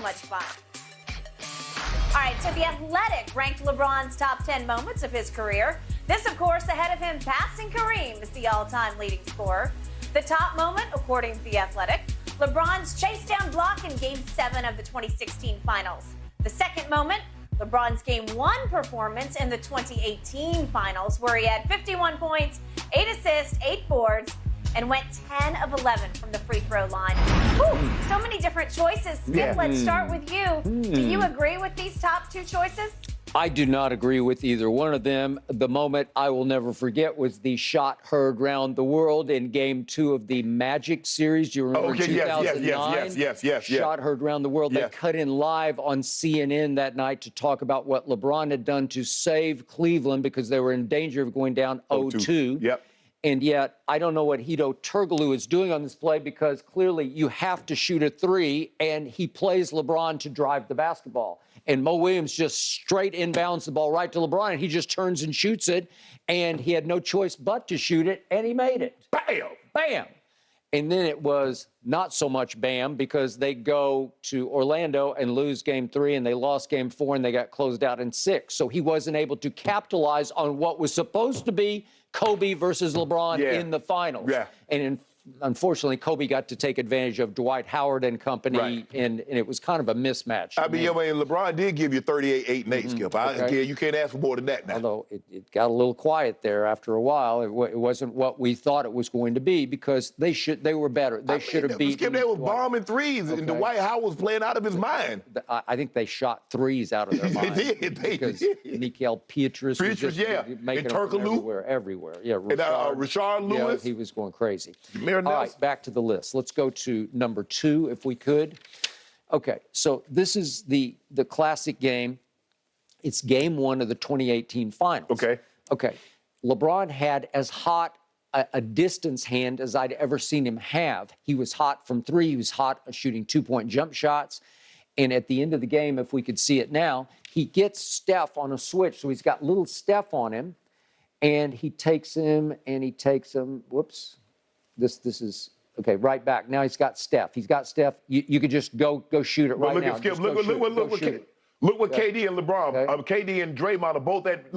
much fun. All right, so The Athletic ranked LeBron's top 10 moments of his career. This, of course, ahead of him passing Kareem as the all-time leading scorer. The top moment, according to The Athletic, LeBron's chase-down block in Game 7 of the 2016 Finals. The second moment, LeBron's Game 1 performance in the 2018 Finals, where he had 51 points, 8 assists, 8 boards, and went 10 of 11 from the free throw line. Whew, so many different choices. Skip, let's start with you. Do you agree with these top two choices? I do not agree with either one of them. The moment I will never forget was the shot heard round the world in Game 2 of the Magic series. Do you remember 2009? Yes. Shot heard round the world. They cut in live on CNN that night to talk about what LeBron had done to save Cleveland because they were in danger of going down 0-2. Yep. And yet, I don't know what Hedo Turkoglu is doing on this play because clearly you have to shoot a three, and he plays LeBron to drive the basketball. And Mo Williams just straight inbounds the ball right to LeBron, and he just turns and shoots it, and he had no choice but to shoot it, and he made it. Bam! Bam! And then it was not so much bam because they go to Orlando and lose Game 3, and they lost Game 4, and they got closed out in 6. So he wasn't able to capitalize on what was supposed to be Kobe versus LeBron in the finals. And unfortunately, Kobe got to take advantage of Dwight Howard and company, and it was kind of a mismatch. I mean, LeBron did give you 38, 8, and 8, Skip. You can't ask for more than that now. Although it got a little quiet there after a while. It wasn't what we thought it was going to be because they were better. They should have beaten. Skip, they were bombing threes, and Dwight Howard was playing out of his mind. I think they shot threes out of their mind. They did. Because Nickeil Pietrus was just making them everywhere. Yeah, Rashard Lewis. Yeah, he was going crazy. All right, back to the list. Let's go to number 2, if we could. Okay, so this is the classic game. It's Game 1 of the 2018 Finals. Okay. LeBron had as hot a distance hand as I'd ever seen him have. He was hot from 3. He was hot shooting 2-point jump shots. And at the end of the game, if we could see it now, he gets Steph on a switch. So he's got little Steph on him. And he takes him, whoops. This is, okay, right back. Now he's got Steph. You could just go shoot it right now. Skip, look what KD and LeBron, KD and Draymond are both at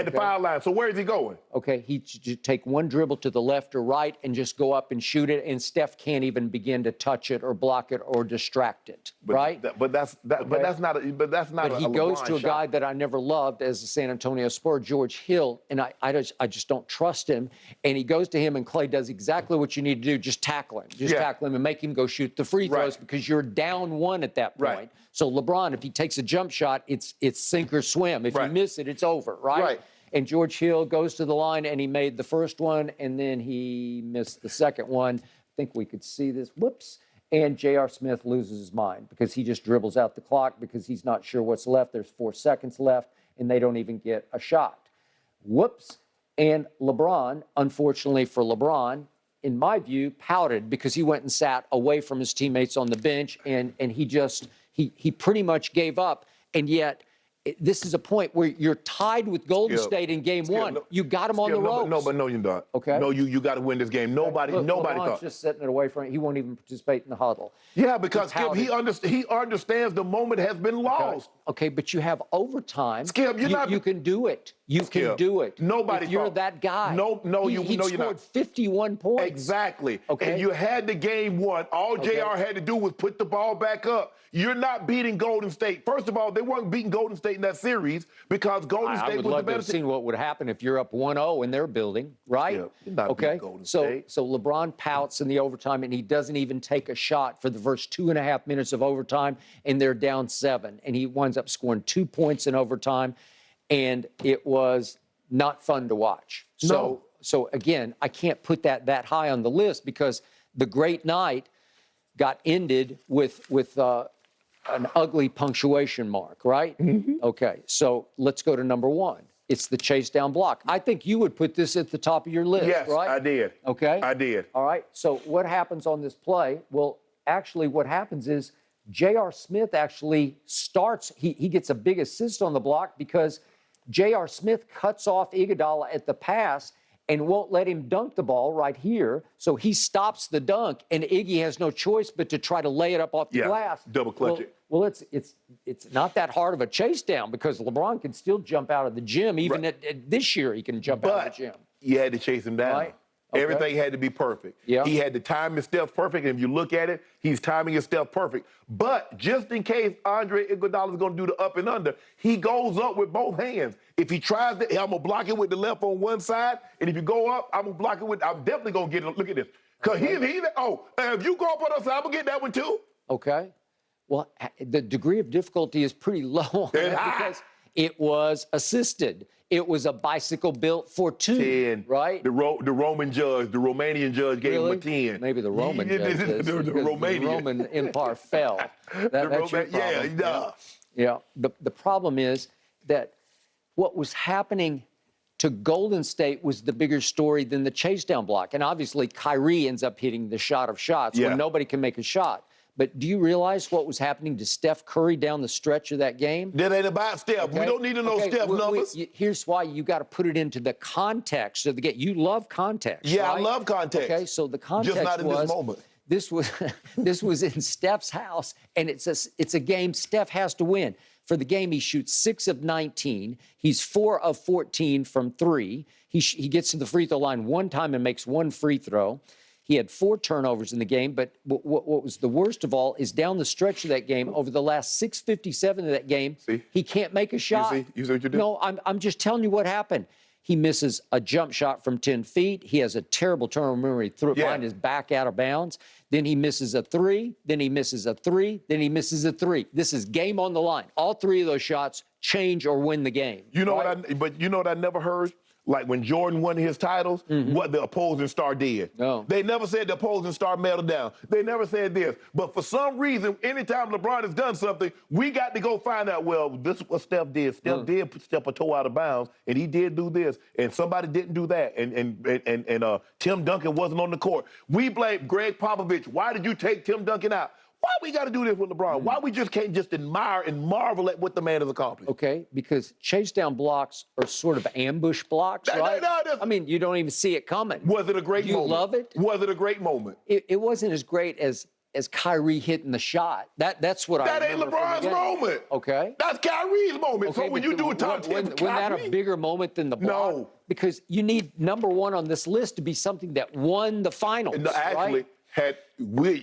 the foul line. So where is he going? Okay, he just take one dribble to the left or right and just go up and shoot it, and Steph can't even begin to touch it or block it or distract it, right? But that's not But he goes to a guy that I never loved as a San Antonio Spur, George Hill, and I just don't trust him. And he goes to him, and Clay does exactly what you need to do: just tackle him, tackle him, and make him go shoot the free throws because you're down 1 at that point. So LeBron, if he takes a jump shot, it's sink or swim. If you miss it, it's over, right? And George Hill goes to the line, and he made the first one, and then he missed the second one. I think we could see this. Whoops. And J.R. Smith loses his mind because he just dribbles out the clock because he's not sure what's left. There's 4 seconds left, and they don't even get a shot. Whoops. And LeBron, unfortunately for LeBron, in my view, pouted because he went and sat away from his teammates on the bench, and he pretty much gave up. And yet, this is a point where you're tied with Golden State in Game 1. You got him on the ropes. No, you don't. Okay. No, you got to win this game. Nobody thought. Just setting it away from him. He won't even participate in the huddle. Yeah, because Skip, he understands the moment has been lost. Okay, but you have overtime. Skip, you can do it. You can do it. Nobody if you're that guy. He scored 51 points. Exactly. Okay. And you had the Game 1. All JR had to do was put the ball back up. You're not beating Golden State. First of all, they weren't beating Golden State in that series because Golden State was the better. I would love to have seen what would happen if you're up 1-0 in their building, right? Yeah, you're not beating Golden State. So LeBron pouts in the overtime, and he doesn't even take a shot for the first 2.5 minutes of overtime, and they're down 7. And he winds up scoring 2 points in overtime, and it was not fun to watch. So again, I can't put that high on the list because the great night got ended with an ugly punctuation mark, right? Okay, so let's go to number 1. It's the chase down block. I think you would put this at the top of your list, right? Yes, I did. Okay? I did. All right, so what happens on this play? Well, actually what happens is J.R. Smith actually starts, he gets a big assist on the block because J.R. Smith cuts off Iguodala at the pass, and won't let him dunk the ball right here. So he stops the dunk, and Iggy has no choice but to try to lay it up off the glass. Double clutch it. Well, it's not that hard of a chase down because LeBron can still jump out of the gym. Even at this year, he can jump out of the gym. You had to chase him down. Right. Okay. Everything had to be perfect. Yeah. He had to time his steps perfect, and if you look at it, he's timing his steps perfect. But just in case Andre Iguodala is going to do the up and under, he goes up with both hands. If he tries to, I'm going to block it with the left on one side, and if you go up, I'm going to block it with, I'm definitely going to get it. Look at this. Because if you go up on us, I'm going to get that one too. Okay. Well, the degree of difficulty is pretty low on that because it was assisted. It was a bicycle built for 2, 10. right? The Roman judge, the Romanian judge gave him a 10. Maybe the Roman judge did, the Roman Empire fell. That's your problem. Yeah. The problem is that what was happening to Golden State was the bigger story than the chase down block. And obviously, Kyrie ends up hitting the shot of shots when nobody can make a shot. But do you realize what was happening to Steph Curry down the stretch of that game? That ain't about Steph. Okay. We don't need to know Steph numbers. Here's why you got to put it into the context of the game. You love context, Yeah, right? I love context. Okay, so the context just not in this moment. This was in Steph's house, and it's a game Steph has to win. For the game, he shoots 6 of 19. He's 4 of 14 from 3. He gets to the free throw line one time and makes 1 free throw. He had 4 turnovers in the game, but what was the worst of all is down the stretch of that game, over the last 6:57 of that game, he can't make a shot. You see what you did? No, I'm just telling you what happened. He misses a jump shot from 10 feet. He has a terrible turnover. Remember, he threw it behind his back out of bounds. Then he misses a 3. Then he misses a 3. Then he misses a 3. This is game on the line. All 3 of those shots change or win the game. You know what you know what I never heard? Like when Jordan won his titles, what the opposing star did. No. They never said the opposing star melted down. They never said this. But for some reason, anytime LeBron has done something, we got to go find out, well, this is what Steph did. Steph did step a toe out of bounds, and he did do this, and somebody didn't do that, and Tim Duncan wasn't on the court. We blame Greg Popovich. Why did you take Tim Duncan out? Why we got to do this with LeBron? Why we just can't just admire and marvel at what the man has accomplished? Okay, because chase down blocks are sort of ambush blocks, right? I mean, you don't even see it coming. Was it a great moment? You love it? Was it a great moment? It wasn't as great as Kyrie hitting the shot. That's what I remember. That ain't LeBron's moment. Okay. That's Kyrie's moment. Okay, so when you do a top 10 wasn't that a bigger moment than the block? No. Because you need number 1 on this list to be something that won the finals, No, actually, right?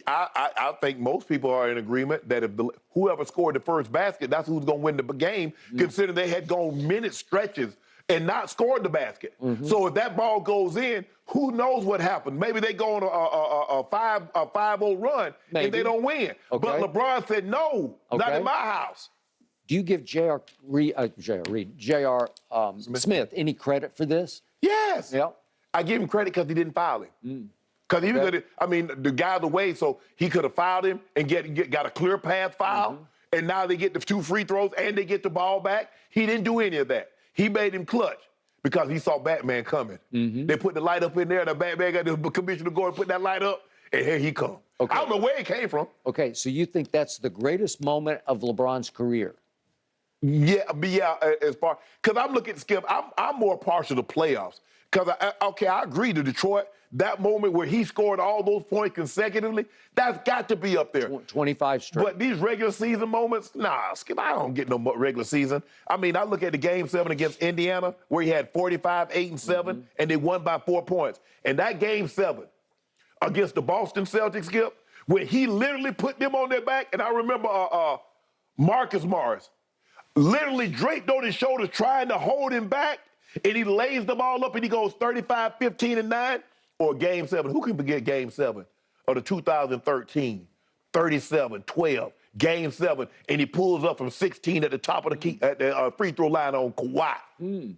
I think most people are in agreement that if whoever scored the first basket, that's who's going to win the game, considering they had gone minute stretches and not scored the basket. So if that ball goes in, who knows what happened? Maybe they go on a 5-0 run and they don't win. Okay. But LeBron said, no, not in my house. Do you give J.R. Smith any credit for this? Yes. Yeah. I give him credit because he didn't foul him. Because he was the guy's away, so he could have fouled him and got a clear path foul, and now they get the 2 free throws and they get the ball back. He didn't do any of that. He made him clutch because he saw Batman coming. They put the light up in there, and the Batman got the commissioner go and put that light up, and here he come. Okay. I don't know where it came from. Okay, so you think that's the greatest moment of LeBron's career? Yeah, as far, because I'm looking at Skip, I'm more partial to playoffs. Because, I agree to Detroit, that moment where he scored all those points consecutively, that's got to be up there. 25 straight. But these regular season moments, nah, Skip, I don't get no regular season. I mean, I look at the Game 7 against Indiana where he had 45, 8, and 7, and they won by 4 points. And that Game 7 against the Boston Celtics, Skip, where he literally put them on their back, and I remember Marcus Morris literally draped on his shoulders trying to hold him back, and he lays them all up and he goes 35, 15, and 9, or Game 7. Who can forget Game 7 of the 2013, 37, 12, Game 7, and he pulls up from 16 at the top of the key, at the free throw line on Kawhi.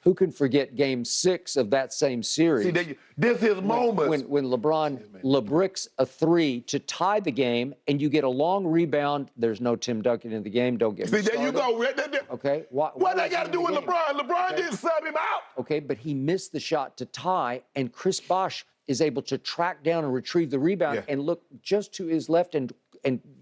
Who can forget Game 6 of that same series? See, this is moments. When LeBron LeBricks a 3 to tie the game, and you get a long rebound. There's no Tim Duncan in the game. Don't get me started. There you go. Okay. What that got to do with LeBron? LeBron didn't sub him out. Okay, but he missed the shot to tie, and Chris Bosh is able to track down and retrieve the rebound and look just to his left, and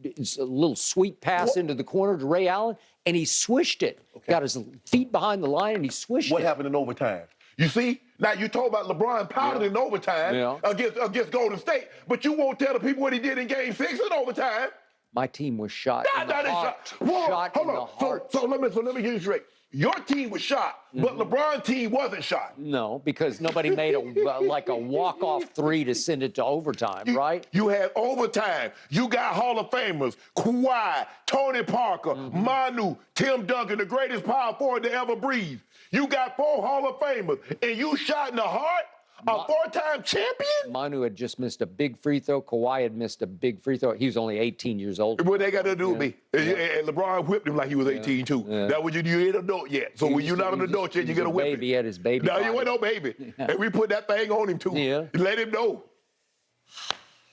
it's a little sweet pass into the corner to Ray Allen, and he swished it. Got his feet behind the line, and he swished it. What happened in overtime? You see, Now, you talk about LeBron powdered in overtime against Golden State, but you won't tell the people what he did in Game 6 in overtime. My team was shot in the heart. Shot in the heart. So let me get you straight. Your team was shot, but LeBron's team wasn't shot. No, because nobody made a walk-off three to send it to overtime, right? You had overtime. You got Hall of Famers, Kawhi, Tony Parker, Manu, Tim Duncan, the greatest power forward to ever breathe. You got 4 Hall of Famers, and you shot in the heart? A 4-time champion? Manu had just missed a big free throw. Kawhi had missed a big free throw. He was only 18 years old. What they got to do with me? And LeBron whipped him like he was 18 too. That was you ain't an adult yet. So when you're not an adult yet, you get a whip. Baby had his baby. No, you weren't no baby. And we put that thing on him too. Let him know.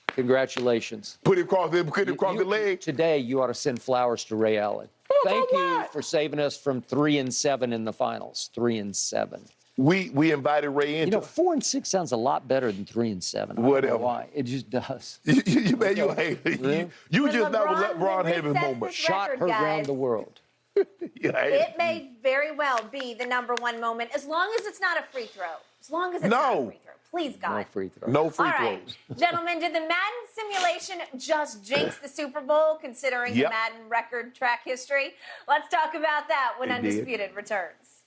Congratulations. Put him across the leg. Today, you ought to send flowers to Ray Allen. Thank you for saving us from 3-7 in the finals. 3-7. We invited Ray in. 4-6 sounds a lot better than 3-7. Whatever. I don't know why. It just does. You just never let LeBron have his moment. Shot her around the world. It may very well be the #1 moment, as long as it's not a free throw. As long as it's not a free throw. Please, God. No free throws. No free All throws. right. Gentlemen, did the Madden simulation just jinx the Super Bowl, considering the Madden record track history? Let's talk about that when Undisputed returns.